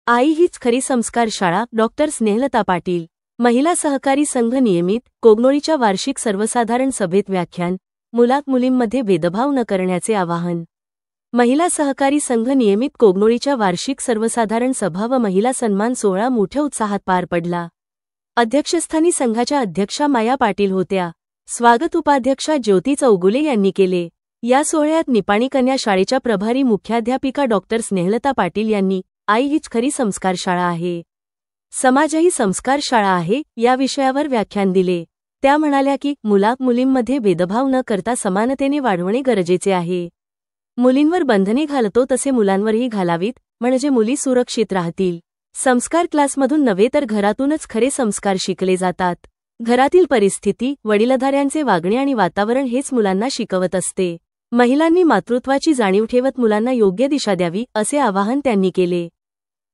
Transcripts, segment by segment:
आई हीच खरी संस्कार शाळा. डॉक्टर स्नेहलता पाटील. महिला सहकारी संघ नियमित कोगनोळीच्या वार्षिक सर्वसाधारण सभेत व्याख्यान. मुलात-मुलींमध्ये भेदभाव न करण्याचे आवाहन. महिला सहकारी संघ नियमित कोगनोळीच्या वार्षिक सर्वसाधारण सभा व महिला सन्मान सोहळा मोठ्या उत्साहात पार पडला. अध्यक्षस्थानी संघाच्या अध्यक्षा माया पाटील होत्या. स्वागत उपाध्यक्षा ज्योती चौगुले यांनी केले. या सोहळ्यात निपाणी कन्या शाळेच्या प्रभारी मुख्याध्यापिका डॉक्टर स्नेहलता पाटील यांनी आई हीच खरी संस्कार शाळा आहे, समाज ही संस्कार शाळा आहे या विषयावर व्याख्यान दिले. त्या म्हणाल्या की मुलात-मुलींमध्ये भेदभाव न करता समानतेने वाढवणे गरजेचे आहे. मुलींवर बंधने घालतो तसे मुलांवरही घालावीत, म्हणजे मुली सुरक्षित राहतील. संस्कार क्लासमधून नव्हे तर घरातूनच खरे संस्कार शिकले जातात. घरातील परिस्थिती, वडीलधाऱ्यांचे वागणे आणि वातावरण हेच मुलांना शिकवत असते. महिलांनी मातृत्वाची जाणीव ठेवत मुलांना योग्य दिशा द्यावी, असे आवाहन त्यांनी केले.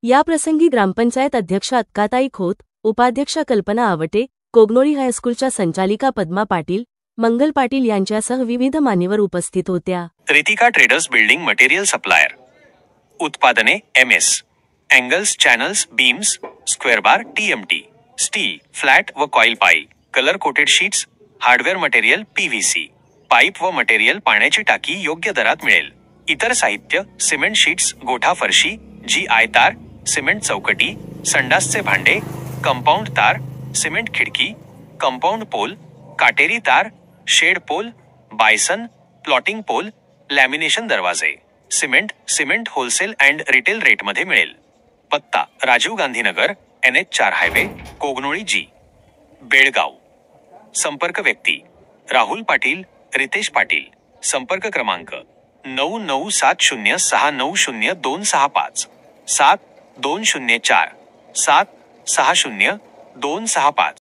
याप्रसंगी ग्रामपंचायत अध्यक्ष अक्काताई खोत, उपाध्यक्षा कल्पना आवटे, कोगनोळी हायस्कूलच्या संचालिका पद्मा पाटील, मंगल पाटील यांच्यासह विविध मान्यवर उपस्थित होत्या. Ritika traders building material supplier. उत्पादने MS, angles, channels, beams, square bar, TMT, steel, flat व coil pipe, colour coated sheets, hardware material PVC, pipe व मटेरियल, पाण्याची टाकी योग्य दरात मिळेल. इतर साहित्य सिमेंट शीट्स, गोठा फरशी, GI तार, सिमेंट चौकटी, संडासचे भांडे, कंपाऊंड तार, सिमेंट खिडकी, कंपाऊंड पोल, काटेरी तार, shed pole, bison, plotting pole, lamination दरवाजे, सिमेंट होलसेल अँड रिटेल रेटमध्ये मिळेल. पत्ता Rajiv Gandhinagar, NH4 highway, Kognoli G, Belgaum. संपर्क व्यक्ती राहुल पाटील, रितेश पाटील. संपर्क क्रमांक 9970690265 7204 760265.